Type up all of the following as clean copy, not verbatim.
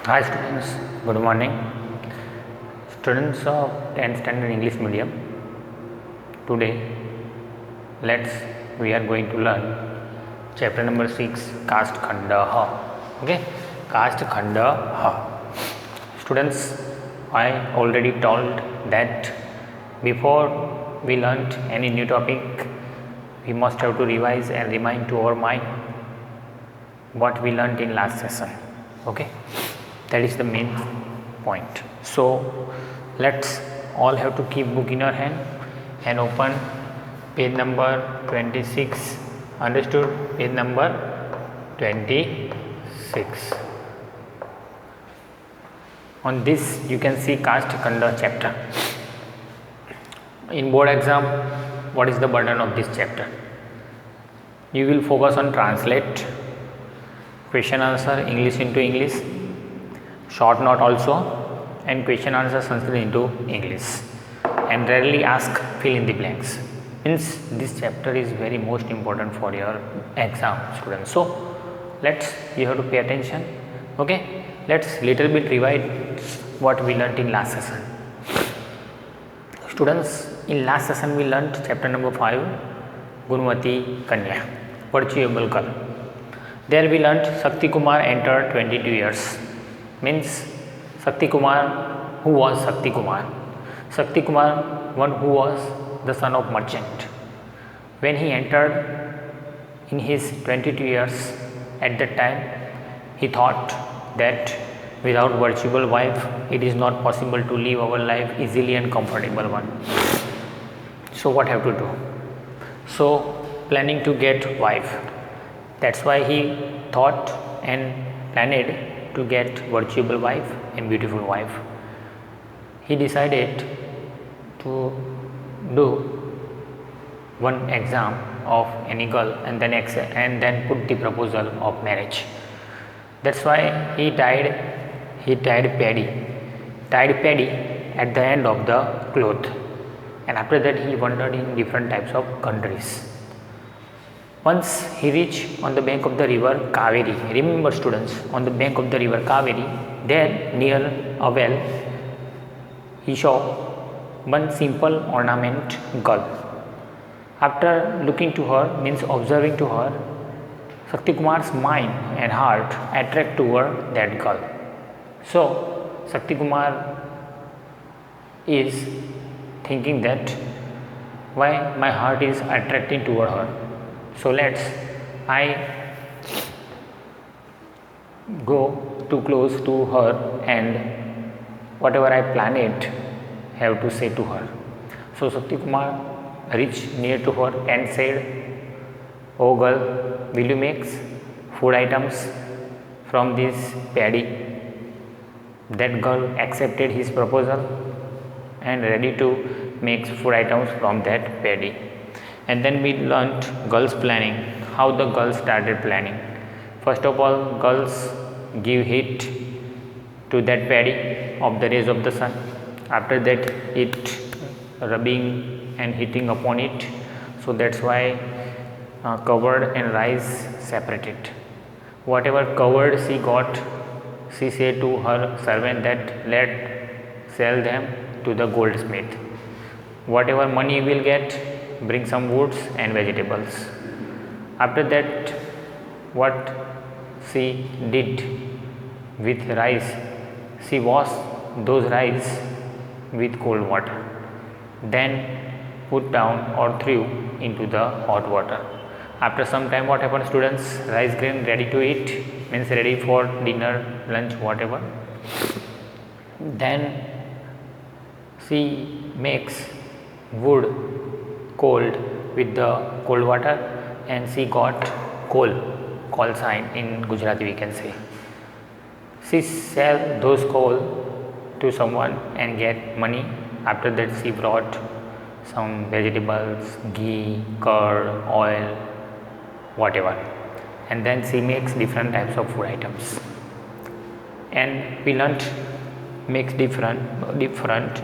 Hi students, good morning. Students of 10th standard English medium. Today we are going to learn chapter number 6 Caste Khanda Ha. Okay, Caste Khanda Ha. Students, I already told that before we learnt any new topic, we must have to revise and remind to our mind what we learnt in last session. Okay, that is the main point. So let's all have to keep book in our hand and open page number 26. Understood? Page number 26. On this you can see Caste Khanda chapter. In board exam, what is the burden of this chapter? You will focus on translate, question answer English into English, short note also, and question answer Sanskrit into English, and rarely ask fill in the blanks. Means this chapter is very most important for your exam, students. So you have to pay attention. Okay, let's little bit revise what we learnt in last session. Students, in last session we learnt chapter number 5 Gunvati Kanya, virtuable girl. There we learnt Shakti Kumar entered 22 years. Means Shakti Kumar, who was Shakti Kumar? Shakti Kumar, one who was the son of merchant. When he entered in his 22 years, at that time he thought that without virtual wife it is not possible to live our life easily and comfortable one. So what have to do? So planning to get wife. That's why he thought and planned to get virtual wife and beautiful wife. He decided to do one exam of any girl and then put the proposal of marriage. That's why he tied paddy at the end of the cloth, and after that he wandered in different types of countries. Once he reached on the bank of the river Kaveri. Remember students, on the bank of the river Kaveri, there near a well, he saw one simple ornament girl. After looking to her, means observing to her, Shakti Kumar's mind and heart attract toward that girl. So Shakti Kumar is thinking that why my heart is attracting toward her. So I go too close to her and whatever I planned have to say to her. So Shakti Kumar reached near to her and said, "Oh girl, will you make food items from this paddy?" That girl accepted his proposal and ready to make food items from that paddy. And then we learnt girls planning, how the girls started planning. First of all, girls give heat to that paddy of the rays of the sun. After that it rubbing and heating upon it. So that's why covered and rice separated. Whatever covered she got, she said to her servant that let sell them to the goldsmith. Whatever money you will get, bring some woods and vegetables. After that, what she did with rice, she washed those rice with cold water, then put down or threw into the hot water. After some time, what happened students? Rice grain ready to eat, means ready for dinner, lunch, whatever. Then she makes wood cold with the cold water and she got coal sign in Gujarati we can say. She sell those coal to someone and get money. After that she brought some vegetables, ghee, curd, oil, whatever, and then she makes different types of food items. And we learnt makes different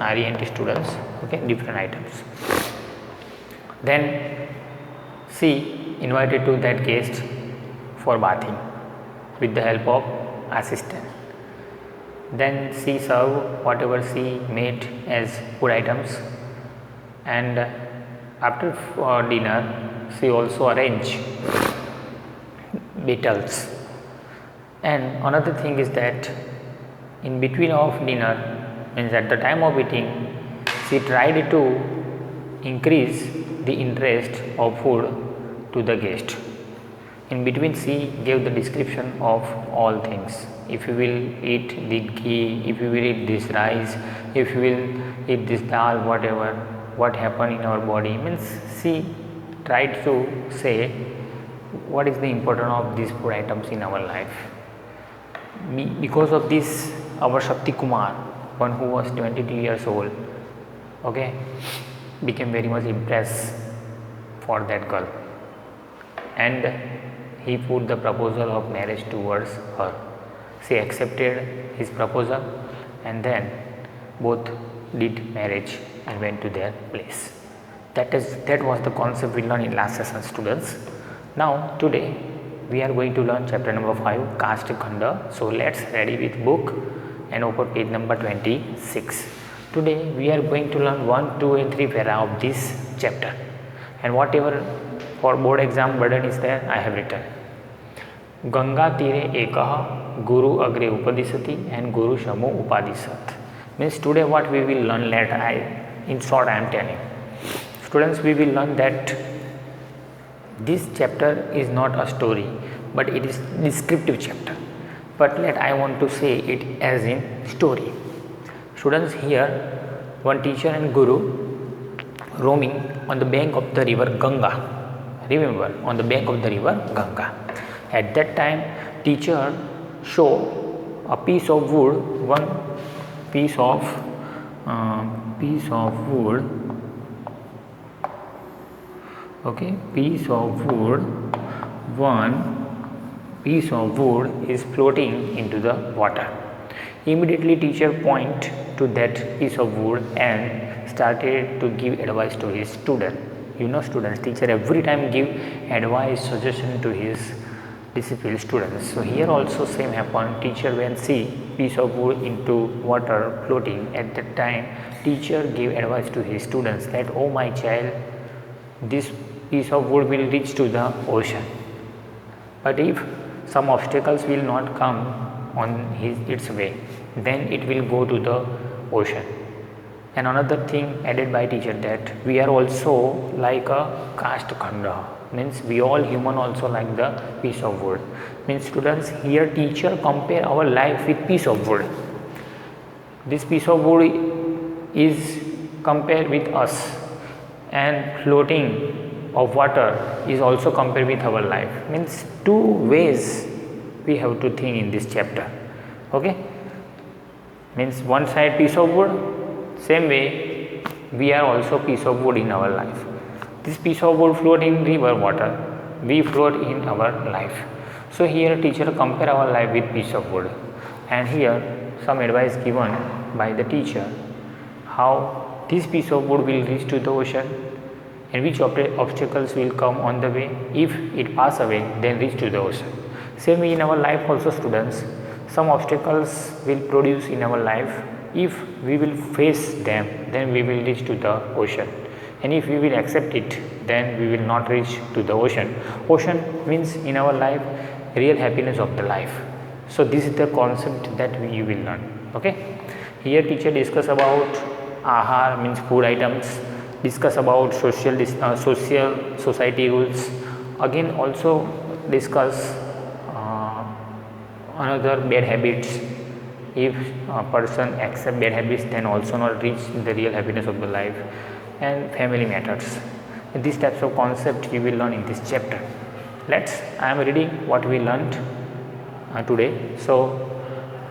RENT students, okay, different items. Then she invited to that guest for bathing with the help of assistant. Then she served whatever she made as food items, and after dinner she also arranged battles. And another thing is that in between of dinner, means at the time of eating, she tried to increase the interest of food to the guest. In between she gave the description of all things. If you will eat the ghee, if you will eat this rice, if you will eat this dal, whatever, what happened in our body, means she tried to say what is the importance of these food items in our life. Because of this, our Shakti Kumar, one who was 22 years old, okay, became very much impressed for that girl, and he put the proposal of marriage towards her. She accepted his proposal, and then both did marriage and went to their place. That was the concept we learned in last session, students. Now today we are going to learn chapter number 5, Caste Khanda. So let's ready with book and open page number 26. Today we are going to learn 1, 2 and 3 para of this chapter, and whatever for board exam burden is there, I have written. Ganga tire ekah guru agre upadisati and guru shamo upadisat. Means today what we will learn, in short I am telling. Students, we will learn that this chapter is not a story, but it is descriptive chapter. But I want to say it as in story. Students, here one teacher and guru roaming on the bank of the river Ganga. Remember, on the bank of the river Ganga. At that time, teacher show a piece of wood, one piece of wood. Okay, piece of wood. One piece of wood is floating into the water. Immediately, teacher point to that piece of wood and started to give advice to his student. You know, students, teacher every time give advice, suggestion to his disciple students. So here also same happened. Teacher when see piece of wood into water floating, at that time teacher gave advice to his students that, oh my child, this piece of wood will reach to the ocean, but if some obstacles will not come on its way, then it will go to the ocean. And another thing added by teacher, that we are also like a caste khanda, means we all human also like the piece of wood. Means students, here teacher compare our life with piece of wood. This piece of wood is compared with us, and floating of water is also compared with our life. Means two ways we have to think in this chapter. Okay, means one side piece of wood, same way we are also piece of wood in our life. This piece of wood float in river water, we float in our life. So here teacher compare our life with piece of wood, and here some advice given by the teacher how this piece of wood will reach to the ocean, and which obstacles will come on the way. If it pass away, then reach to the ocean. Same way in our life also, students, some obstacles will produce in our life. If we will face them, then we will reach to the ocean, and if we will accept it, then we will not reach to the ocean. Ocean means in our life real happiness of the life. So this is the concept that we will learn. Okay, here teacher discuss about ahar, means food items, discuss about society rules, again also discuss another bad habits. If a person accept bad habits, then also not reach the real happiness of the life, and family matters. These types of concepts you will learn in this chapter. I am reading what we learned today. So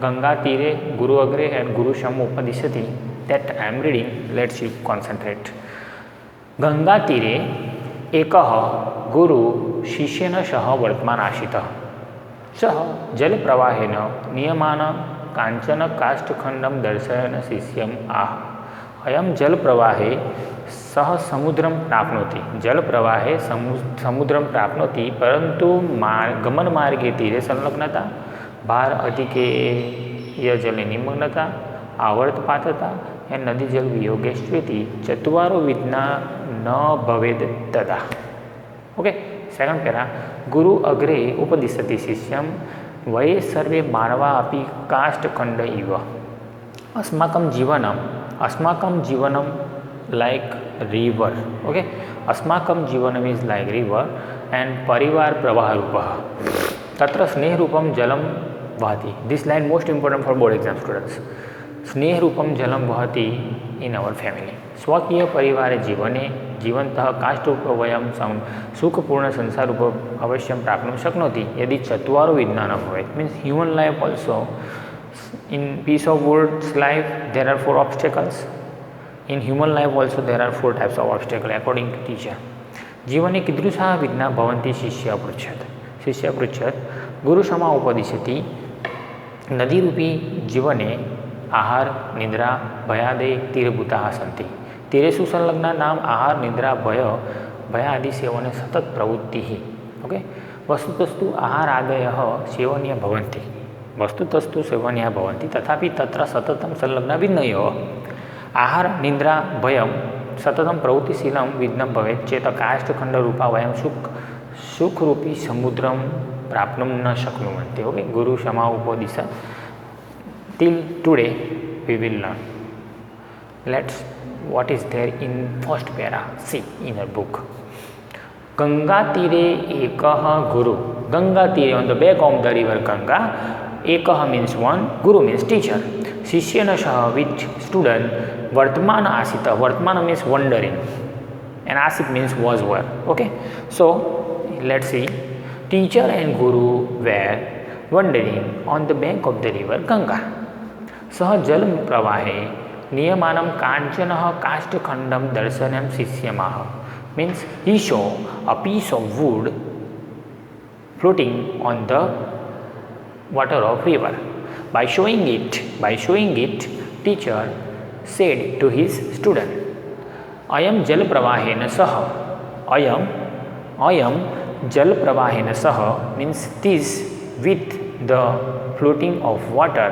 Ganga tire Guru agre and Guru shamo upadisati, that I am reading. Let's you concentrate. Ganga tire ekah Guru शिष्येन सह वर्तमान आशितः सः जल प्रवाहेन नियमान कांचन काष्ठखंडम दर्शयन शिष्यम आह अयम जल प्रवाहे सह समुद्रम प्राप्नोति जल प्रवाहे समुद्रम प्राप्नोति परंतु गमन मार्गे तीरे संलग्नता भार अधिके जले निमग्नता, आवर्तपातता एंड नदी जल वियोगे स्वीति चत्वारो विद्ना न भवेद तदा. Okay, second para. गुरु अग्रे उपदिशति शिष्यं वये सर्वे मानवा अपि काष्ठखंड इव. अस्माकं जीवनम लाइक रिवर. ओके, अस्माकं जीवनम इज लाइक रिवर एंड परिवार प्रवाह रूपः तत्र स्नेह रूपम जलम वहति. This line most important for board exam students. स्नेह रूपम जलम वहति इन अवर फैमिली. स्वकीय परिवार जीवने जीवंतः काष्ठरूप वयं सुखपूर्ण संसार रूप अवश्यम प्राप्नुं शक्नोति यदि चत्वारो विद्ना न भवेत्. Means human life also in piece of wood's life there are 4 obstacles. In human life also there are 4 types of obstacles according to teacher. जीवने कीदृशः विघ्ना भवन्ति शिष्य पृच्छत् गुरु क्षमा उपदिशति. नदी रूपी जीवने आहार निद्रा भयादे तीरभूताः सन्ति. तीरेषु संलग्ना नाम आहार निद्रा भयादि सेवने सतत प्रवृत्तिः. ओके, वस्तुतस्तु आहार आदयः सेवनीय भवन्ति तथापि तत्र सततं संलग्ना विघ्नयोः. आहार निद्रा भयं सततं प्रवृत्तिशीलं विघ्नं भवेत् चेत् काष्ठखण्डरूपा वयं सुखरूपी समुद्रं प्राप्नुं न शक्नुवन्ति. ओके, गुरु क्षमा उपदिश. Till today we will learn. Let's what is there in first para. See in a book. Ganga तीरे एकः गुरु. गंगा तीरे on the bank of the river Ganga. एकः means one, guru means teacher. शिष्येन सह with student वर्तमान आसीत. वर्तमान means wandering and asit means was were. Okay, so let's see. Teacher and guru were wandering on the bank of the river Ganga. सह जल प्रवाहे नियमानं कांचनः काष्ठखण्डं दर्शनं शिष्यमाह. Means he saw a piece of wood floating on the water of river. By showing it, teacher said to his student, "Ayam jal pravahen sah." Ayam jal pravahen sah means this with the floating of water.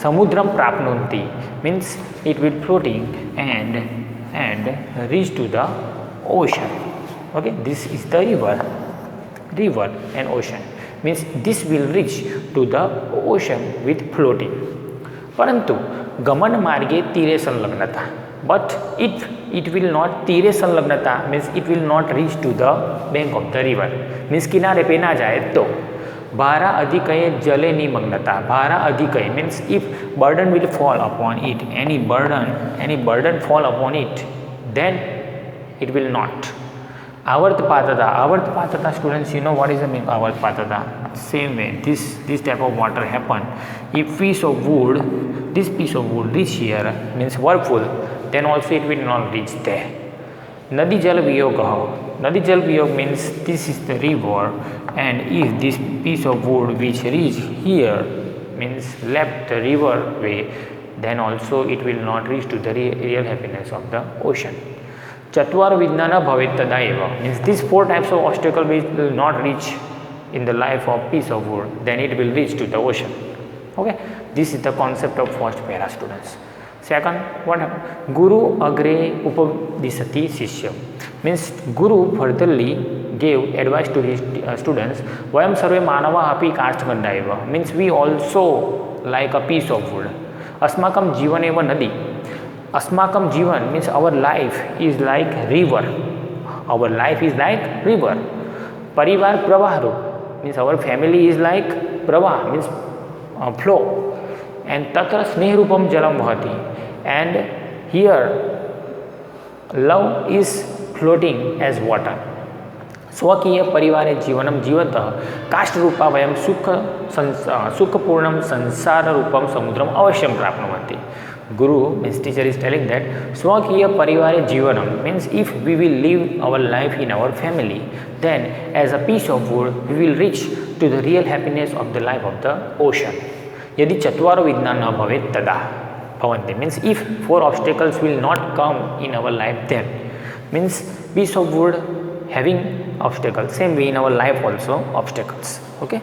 Samudram prapnunti means it will floating and reach to the ocean. Okay, this is the river and ocean means this will reach to the ocean with floating. परंतु गमन मार्गे तीरे संलग्नता, but it will not. तीरे संलग्नता means it will not reach to the bank of the river means किनारे पे ना जाए तो. भारा अधिकये जले निमग्नता. भारा अधिकये means if burden will fall upon it, any burden fall upon it, then it will not. Avartpatata students, you know what is the meaning of avartpatata? Same way this type of water happen. If this piece of wood reach here means whirlpool, then also it will not reach there. Nadi jal viyog means this is the river, and if this piece of wood which reach here means left the river way, then also it will not reach to the real happiness of the ocean. Chatvar vidnana bhavet tada eva means these 4 types of obstacle which will not reach in the life of piece of wood, then it will reach to the ocean. Okay, this is the concept of first para students. Second, what happened? Guru agre upadisati shishya means guru furtherly gave advice to his students. Vayam sarve manava api kaष्ठखण्डा eva means we also like a piece of wood. Asmakam jivan eva nadi. Asmakam jivan means our life is like river. Our life is like river. Parivar pravaharu means our family is like pravah means flow. And tatra sneh rupam jalam vahati, and here love is floating as water. स्वकीय परिवारे जीवनम जीवतः काष्ठरूपा वयं सुखपूर्णं संसार रूपम समुद्रम अवश्यम प्राप्नुवन्ति. Guru means teacher is telling that स्वकीय परिवारे जीवनम means if we will live our life in our family, then as a piece of wood we will reach to the real happiness of the life of the ocean. यदि चत्वारो विघ्ना न भवेत् तदा भवन्ति means if 4 obstacles will not come in our life, then means piece of wood having obstacles, same way in our life also obstacles. Okay,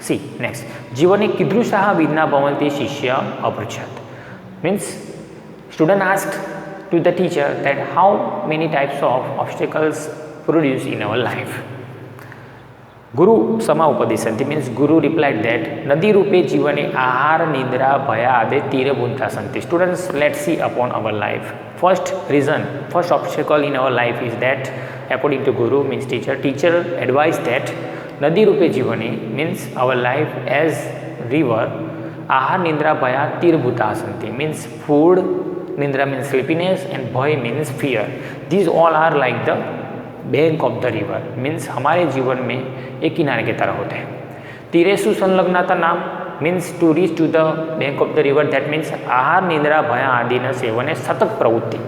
see next जीवने कीदृशः विघ्नः भवन्ति शिष्य अपृच्छत् means student asked to the teacher that how many types of obstacles produce in our life गुरु समा उपदिशन्ति means guru replied that नदी रूपे जीवने आहार निद्रा भय आदि तीरभूता सन्ति students let's see upon our life first obstacle in our life is that according to guru means teacher advise that नदी रूपे जीवने means our life as river आहार निद्रा भय तीरभूता सन्ति मीन्स फूड निद्रा मीन्स स्लीपीनेस एंड भय means fear these all are like the bank of the river means हमारे जीवन में एक किनारे की तरह होते हैं तीरेसु संलग्नता नाम means to reach to the bank of the river that means आहार निद्रा भय आदि न सेवने सतत प्रवृत्ति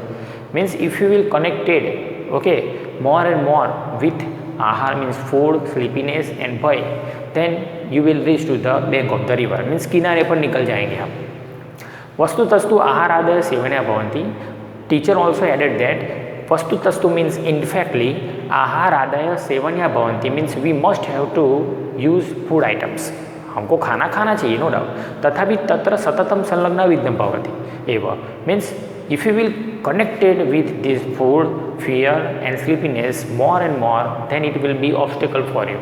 means if you will connected okay more and more with आहार मीन्स फूड स्लीपीनेस एंड भय then you will reach to the bank of the river means किनारे पर निकल जाएंगे हम वस्तुतस्तु आहार आदय सेवने भवन्ति टीचर ऑल्सो एडेड दैट वस्तुतस्तु मीन्स इनफैक्टली आहार आदय सेवन्या भवन्ति means we must have to use food items हमको खाना खाना चाहिए नो डाउट तथापि तत्र सततम संलग्न विघ्नं भवति एवं means if you will connected with this food fear and sleepiness more and more than it will be obstacle for you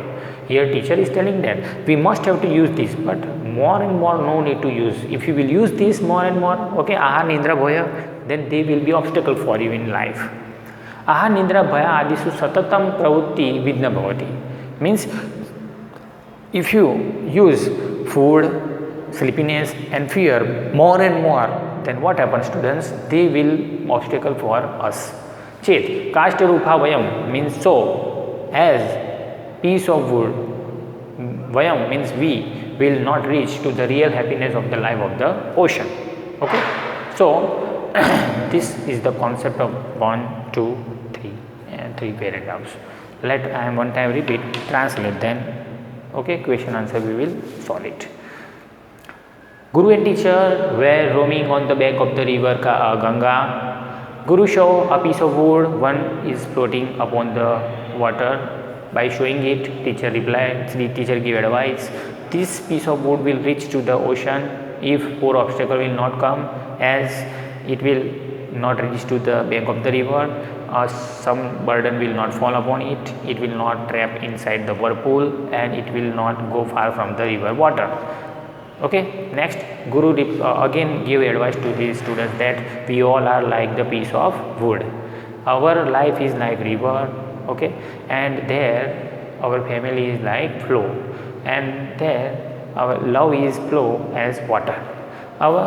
here teacher is telling that we must have to use this but more and more no need to use if you will use this more and more okay ahar nidra bhaya then they will be obstacle for you in life ahar nidra bhaya adisu satatam pravrutti vighna bhavati means if you use food sleepiness and fear more and more then what happens students they will obstacle for us chet kashta rupa vayam means so as piece of wood vayam means we will not reach to the real happiness of the life of the ocean okay so this is the concept of 1 2 3 and 3 paragraphs let I am one time repeat translate then okay question answer we will solve it guru and teacher were roaming on the bank of the river Ganga guru show a piece of wood one is floating upon the water by showing it teacher replied the teacher gave advice this piece of wood will reach to the ocean if poor obstacle will not come as it will not reach to the bank of the river some burden will not fall upon it it will not trap inside the whirlpool and it will not go far from the river water okay next guru again gave advice to his students that we all are like the piece of wood our life is like river okay and there our family is like flow and there our love is flow as water our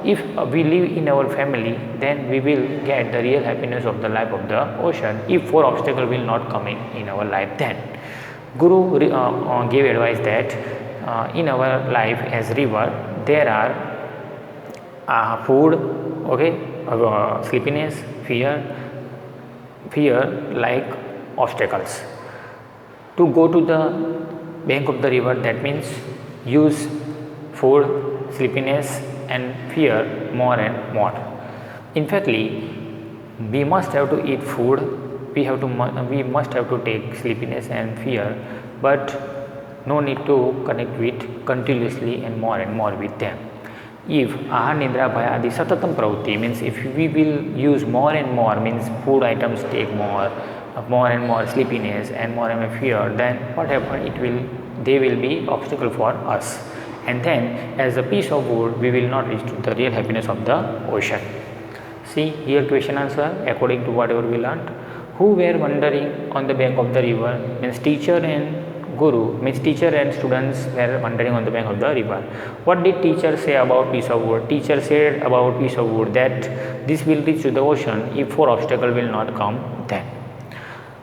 if we live in our family then we will get the real happiness of the life of the ocean if four obstacle will not come in our life then guru gave advice that in our life as river there are food okay sleepiness fear like obstacles to go to the bank of the river that means use food sleepiness and fear more and more in factly we must have to eat food we must have to take sleepiness and fear but no need to connect with continuously and more with them if ahar nidra bhaya adi satatam pravrutti means if we will use more and more means food items take more and more sleepiness and more fear then what happen they will be obstacle for us and then as a piece of wood we will not reach to the real happiness of the ocean see here question answer according to whatever we learnt who were wandering on the bank of the river means teacher and guru means teacher and students were wandering on the bank of the river what did teacher say about piece of wood teacher said about piece of wood that this will reach to the ocean if four obstacle will not come then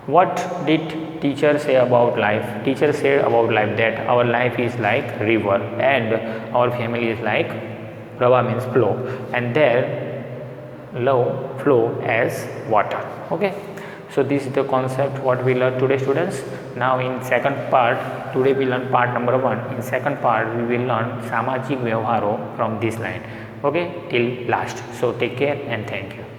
what did teacher say about life teacher said about life that our life is like river and our family is like prava means flow and their love flow as water okay so this is the concept what we learned today students now in second part today we learn part number 1 in second part we will learn samajik vyavharo from this line okay till last so take care and thank you